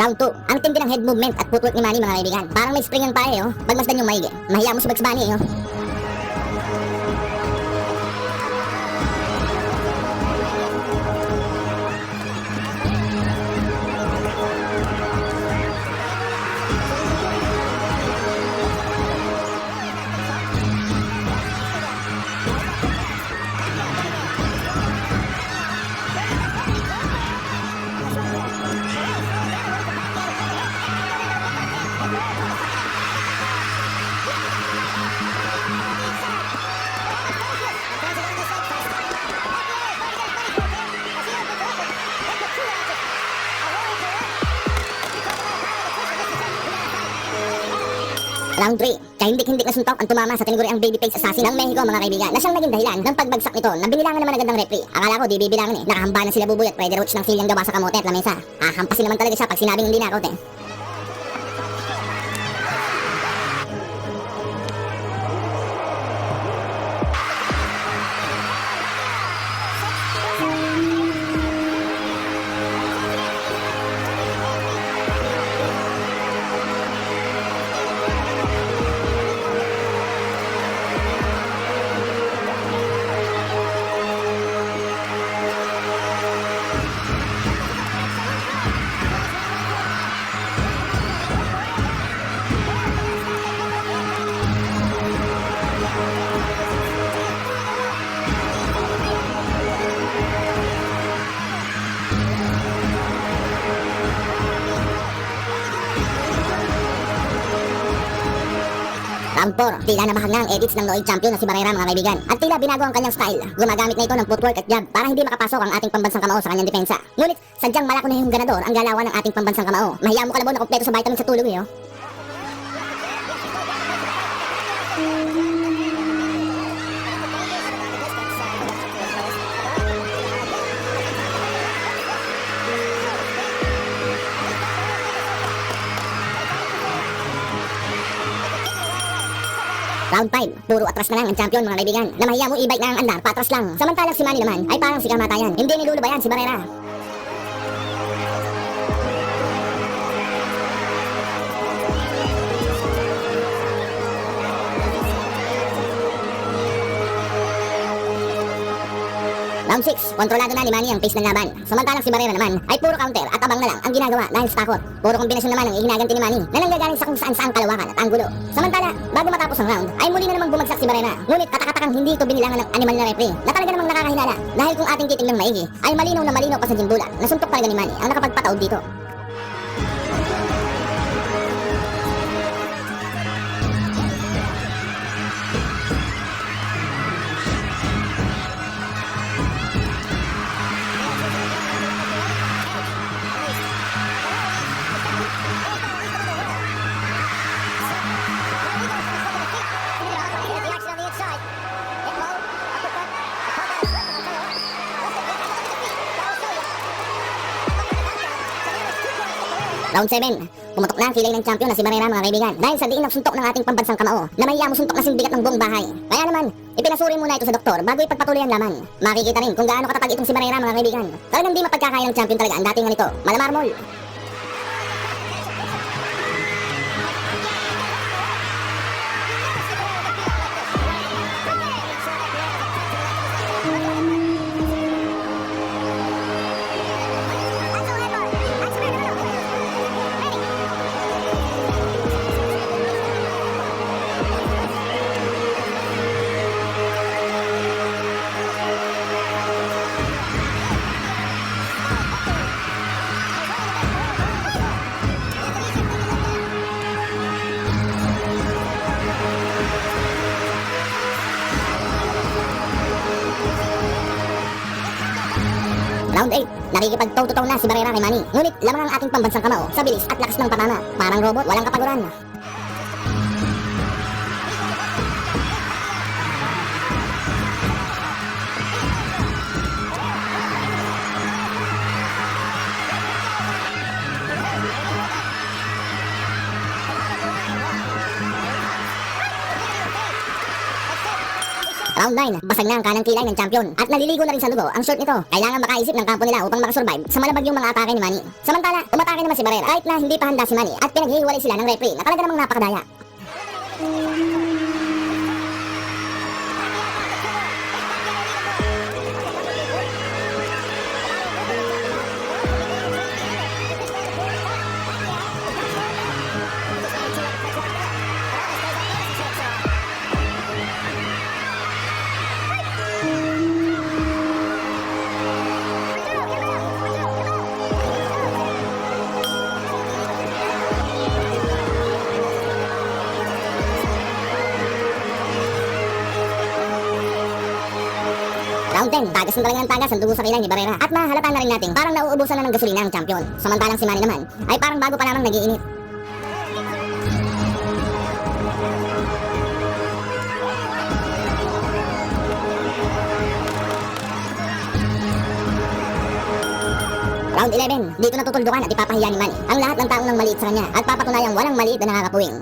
Round 2. Ang tindi ng head movement at footwork ni Manny mga kaibigan. Parang may spring ang pae, oh. Pagmasdan yung maigi. Mahiya mo si Bugs Bunny, oh. Round 3. Kahindik-hindik na suntok ang tumama sa tiniguriang babyface assassin ng Mexico mga kaibigan na siyang naging dahilan ng pagbagsak nito na binilangan naman agad ng referee. Akala ko di bibilangan eh. Nakahamba na sila Buboy at Freddy Roach ng silyang gawa sa kamote at lamesa. Hampasin naman talaga siya pag sinabing hindi nakot eh. Round 4. Tila nabahag na ang edits ng Noy champion na si Barrera mga kaibigan. At tila binago ang kanyang style. Gumagamit na ito ng footwork at jab para hindi makapasok ang ating pambansang kamao sa kanyang depensa. Ngunit sadyang malako na yung ganador ang galawan ng ating pambansang kamao. Mahiya mo kalabo na kompleto sa vitamin sa tulog eh, oh. Round 5. Puro atras na lang ang champion mga kaibigan. Na mahiya mo i-bike na ang andar, patras lang. Samantalang si Manny naman ay parang si kamatayan. Hindi nilulubayan si Barrera. Round 6. Kontrolado na ni Manny ang pace ng laban. Samantalang si Barrera naman ay puro counter at abang na lang ang ginagawa dahil sa takot. Puro kombinasyon naman ang ihinaganti ni Manny na nanggagaling sa kung saan-saang kalawakan at anggulo. Samantala, bago matapos ang round, ay muli na namang bumagsak si Barrera. Ngunit katakatakang hindi ito binilangan ng animal na referee na talaga namang nakakahinala. Dahil kung ating titignan maigi, ay malinaw na malinaw pa sa jimbulat na suntok talaga ni Manny ang nakapagpataob dito. Round 7. Pumutok na ang kilay ng champion na si Barrera mga kaibigan dahil sa diin ng suntok ng ating pambansang kamao na mahiya mo suntok na singbigat ng buong bahay. Kaya naman, ipinasuri muna ito sa doktor bago ipagpatuloy ang laman. Makikita rin kung gaano katatag itong si Barrera mga kaibigan. Talagang di mapagkakaya ng champion talaga ang dating nito. Malamarmol. Round 8. Nakikipagtaw-tutaw na si Barrera kay Manny. Ngunit lamang ang ating pambansang kamao sa bilis at lakas ng patama. Parang robot, walang kapaguran. Round 9, basag na ang kanang kilay ng champion at naliligo na rin sa dugo ang short nito. Kailangan makaisip ng kampo nila upang makasurvive sa malabagyong mga atake ni Manny. Samantala, umatake naman si Barrera kahit na hindi pa handa si Manny at pinaghihiwalay sila ng referee na talaga namang napakadaya. Round 10, tagas na talaga ng tagas ang dugo sa kilay ni Barrera at mahalata na rin natin parang nauubusan na ng gasolina ang champion. Samantalang si Manny naman ay parang bago pa namang nagiinit. Round 11, dito natutuldukan at ipapahiya ni Manny ang lahat ng taong nang maliit sa kanya at papatunayang walang maliit na nakakapuwing.